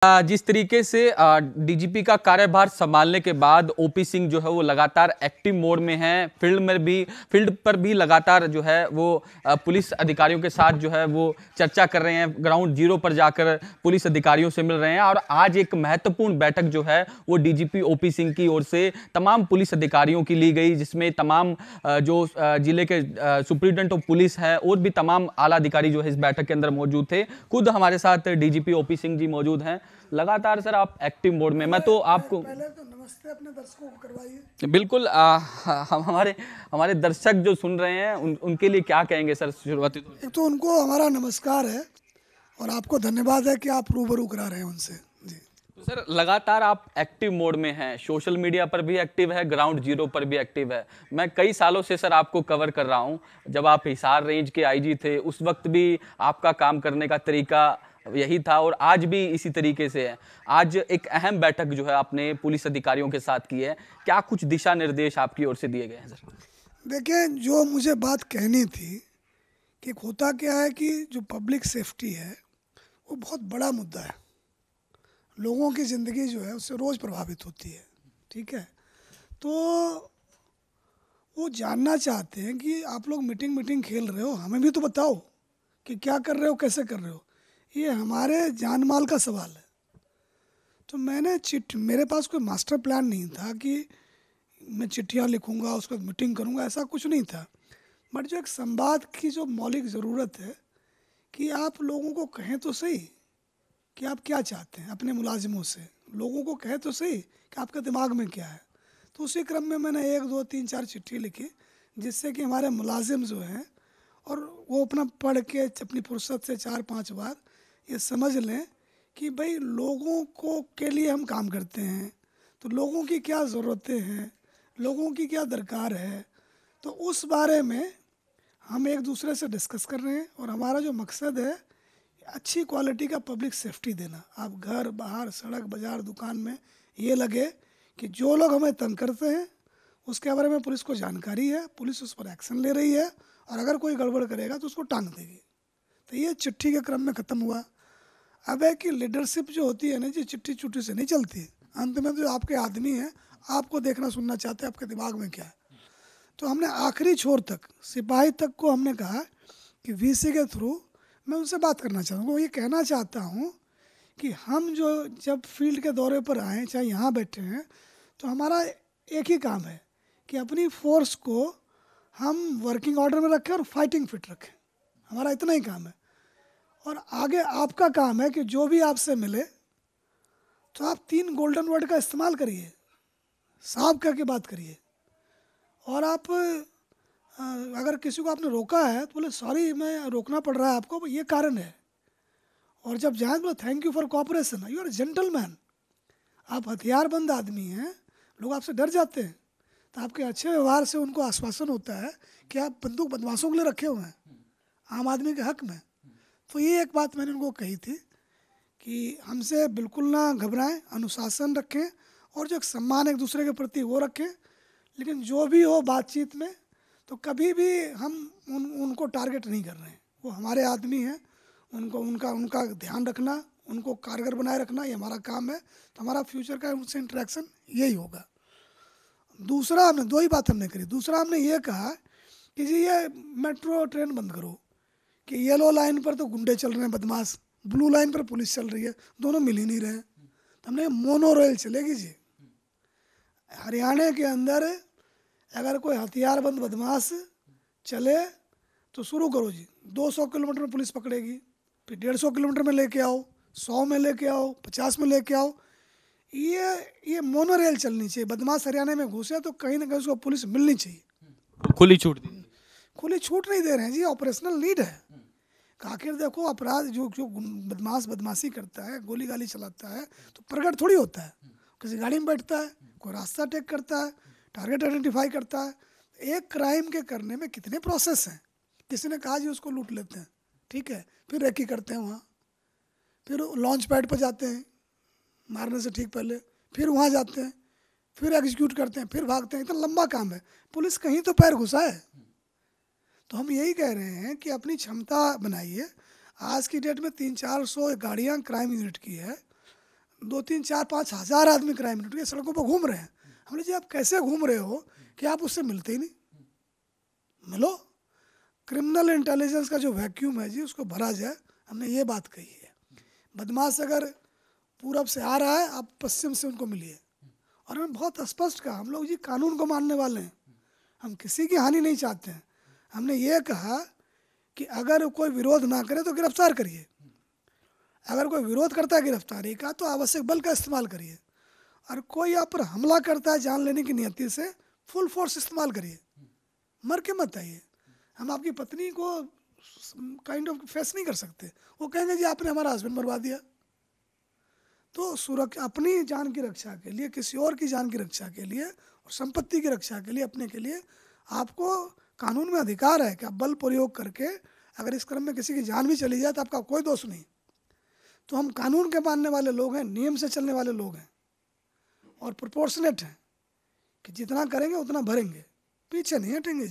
जिस तरीके से डीजीपी का कार्यभार संभालने के बाद ओपी सिंह जो है वो लगातार एक्टिव मोड में हैं। फील्ड पर भी लगातार जो है वो पुलिस अधिकारियों के साथ जो है वो चर्चा कर रहे हैं, ग्राउंड जीरो पर जाकर पुलिस अधिकारियों से मिल रहे हैं। और आज एक महत्वपूर्ण बैठक जो है वो डीजीपी ओपी सिंह की ओर से तमाम पुलिस अधिकारियों की ली गई, जिसमें तमाम जो जिले के सुप्रिंटेंडेंट ऑफ पुलिस है और भी तमाम आला अधिकारी जो है इस बैठक के अंदर मौजूद थे। खुद हमारे साथ डीजीपी ओपी सिंह जी मौजूद हैं। लगातार सर आप एक्टिव मोड में, मैं तो आपको पहले तो नमस्ते अपने दर्शकों को करवाइए। बिल्कुल हमारे दर्शक जो सुन रहे हैं उनके लिए क्या कहेंगे सर शुरुआती तौर एक तो उनको हमारा नमस्कार है और आपको धन्यवाद है कि आप रूबरू करा रहे हैं उनसे जी। तो सर लगातार आप एक्टिव मोड में हैं, सोशल मीडिया पर भी एक्टिव है, ग्राउंड जीरो पर भी एक्टिव है। मैं कई सालों से सर आपको कवर कर रहा हूं। जब आप हिसार रेंज के आईजी थे उस वक्त भी आपका काम करने का तरीका यही था और आज भी इसी तरीके से है। आज एक अहम बैठक जो है आपने पुलिस अधिकारियों के साथ की है, क्या कुछ दिशा निर्देश आपकी ओर से दिए गए हैं सर? देखिए, जो मुझे बात कहनी थी कि होता क्या है कि जो पब्लिक सेफ्टी है वो बहुत बड़ा मुद्दा है। लोगों की ज़िंदगी जो है उससे रोज़ प्रभावित होती है, ठीक है। तो वो जानना चाहते हैं कि आप लोग मीटिंग खेल रहे हो, हमें भी तो बताओ कि क्या कर रहे हो, कैसे कर रहे हो। ये हमारे जान माल का सवाल है। तो मैंने मेरे पास कोई मास्टर प्लान नहीं था कि मैं चिट्ठियाँ लिखूँगा उसके बाद मीटिंग करूँगा, ऐसा कुछ नहीं था। बट जो एक संवाद की जो मौलिक ज़रूरत है कि आप लोगों को कहें तो सही कि आप क्या चाहते हैं अपने मुलाजिमों से, लोगों को कहें तो सही कि आपके दिमाग में क्या है। तो उसी क्रम में मैंने 1 2 3 4 चिट्ठी लिखी, जिससे कि हमारे मुलाजिम जो हैं और वो अपना पढ़ के अपनी फुर्सत से 4-5 बार ये समझ लें कि भाई लोगों को के लिए हम काम करते हैं, तो लोगों की क्या ज़रूरतें हैं, लोगों की क्या दरकार है। तो उस बारे में हम एक दूसरे से डिस्कस कर रहे हैं और हमारा जो मकसद है अच्छी क्वालिटी का पब्लिक सेफ्टी देना। आप घर बाहर सड़क बाज़ार दुकान में ये लगे कि जो लोग हमें तंग करते हैं उसके बारे में पुलिस को जानकारी है, पुलिस उस पर एक्शन ले रही है और अगर कोई गड़बड़ करेगा तो उसको टांग देगी। तो ये चिट्ठी के क्रम में ख़त्म हुआ। अब है कि लीडरशिप जो होती है ना जी, चिट्ठी चुट्ठी से नहीं चलती। अंत में जो आपके आदमी हैं आपको देखना सुनना चाहते हैं आपके दिमाग में क्या है। तो हमने आखिरी छोर तक सिपाही तक को हमने कहा कि वीसी के थ्रू मैं उनसे बात करना चाहूँगा। ये कहना चाहता हूँ कि हम जो जब फील्ड के दौरे पर आएँ, चाहे यहाँ बैठे हैं, तो हमारा एक ही काम है कि अपनी फोर्स को हम वर्किंग ऑर्डर में रखें और फाइटिंग फिट रखें। हमारा इतना ही काम है। और आगे आपका काम है कि जो भी आपसे मिले तो आप 3 गोल्डन वर्ड का इस्तेमाल करिए, साफ करके बात करिए। और आप अगर किसी को आपने रोका है तो बोले सॉरी, मैं रोकना पड़ रहा है आपको, ये कारण है। और जब जाए बोले thank you for cooperation, you are gentleman. आप हथियारबंद आदमी हैं, लोग आपसे डर जाते हैं। तो आपके अच्छे व्यवहार से उनको आश्वासन होता है कि आप बंदूक बदमाशों के लिए रखे हुए हैं, आम आदमी के हक में। तो ये एक बात मैंने उनको कही थी कि हमसे बिल्कुल ना घबराएं, अनुशासन रखें और जो एक सम्मान एक दूसरे के प्रति वो रखें। लेकिन जो भी हो बातचीत में तो कभी भी हम उनको टारगेट नहीं कर रहे हैं। वो हमारे आदमी हैं, उनका ध्यान रखना, उनको कारगर बनाए रखना, ये हमारा काम है। तो हमारा फ्यूचर का उनसे इंटरेक्शन यही होगा। दूसरा हमने 2 ही बात हमने करी। दूसरा हमने ये कहा कि जी ये मेट्रो ट्रेन बंद करो कि येलो लाइन पर तो गुंडे चल रहे हैं बदमाश, ब्लू लाइन पर पुलिस चल रही है, दोनों मिल ही नहीं रहे हैं। तो हमने मोनो रेल चलेगी जी। हरियाणा के अंदर अगर कोई हथियारबंद बदमाश चले तो शुरू करो जी, 200 किलोमीटर में पुलिस पकड़ेगी, फिर 150 किलोमीटर में लेके आओ, 100 में लेके आओ, 50 में लेके आओ। ये मोनो रेल चलनी चाहिए। बदमाश हरियाणा में घुसे तो कहीं ना कहीं उसको पुलिस मिलनी चाहिए। खुली छूट दी, खुली छूट नहीं दे रहे हैं जी, ऑपरेशनल नीड है। आखिर देखो, अपराध जो बदमाश बदमाशी करता है, गोली गाली चलाता है तो प्रकट थोड़ी होता है। किसी गाड़ी में बैठता है, कोई रास्ता टेक करता है, टारगेट आइडेंटिफाई करता है। एक क्राइम के करने में कितने प्रोसेस हैं। किसी ने कहा जी उसको लूट लेते हैं, ठीक है, फिर रेकी करते हैं वहाँ, फिर लॉन्च पैड पर जाते हैं मारने से ठीक पहले, फिर वहाँ जाते हैं, फिर एग्जीक्यूट करते हैं, फिर भागते हैं। इतना लंबा काम है, पुलिस कहीं तो पैर घुसा है। तो हम यही कह रहे हैं कि अपनी क्षमता बनाइए। आज की डेट में 300-400 गाड़ियाँ क्राइम यूनिट की है। 2-3-4-5 हज़ार आदमी क्राइम रेट के सड़कों पर घूम रहे हैं। हमने जी आप कैसे घूम रहे हो कि आप उससे मिलते ही नहीं? मिलो। क्रिमिनल इंटेलिजेंस का जो वैक्यूम है जी उसको भरा जाए, हमने ये बात कही है। बदमाश अगर पूरब से आ रहा है, आप पश्चिम से उनको मिलिए। और हमने बहुत स्पष्ट कहा, हम लोग जी कानून को मानने वाले हैं, हम किसी की हानि नहीं चाहते हैं। हमने ये कहा कि अगर कोई विरोध ना करे तो गिरफ्तार करिए, अगर कोई विरोध करता है गिरफ्तारी का तो आवश्यक बल का इस्तेमाल करिए, और कोई आप पर हमला करता है जान लेने की नियति से फुल फोर्स इस्तेमाल करिए, मर के मत आइए। हम आपकी पत्नी को काइंड ऑफ फेस नहीं कर सकते, वो कहेंगे जी आपने हमारा हस्बैंड मरवा दिया। तो सुरक्षा, अपनी जान की रक्षा के लिए, किसी और की जान की रक्षा के लिए और संपत्ति की रक्षा के लिए, अपने के लिए आपको कानून में अधिकार है कि आप बल प्रयोग करके अगर इस क्रम में किसी की जान भी चली जाए तो आपका कोई दोष नहीं। तो हम कानून के मानने वाले लोग हैं, नियम से चलने वाले लोग हैं और प्रोपोर्शनेट हैं कि जितना करेंगे उतना भरेंगे, पीछे नहीं हटेंगे।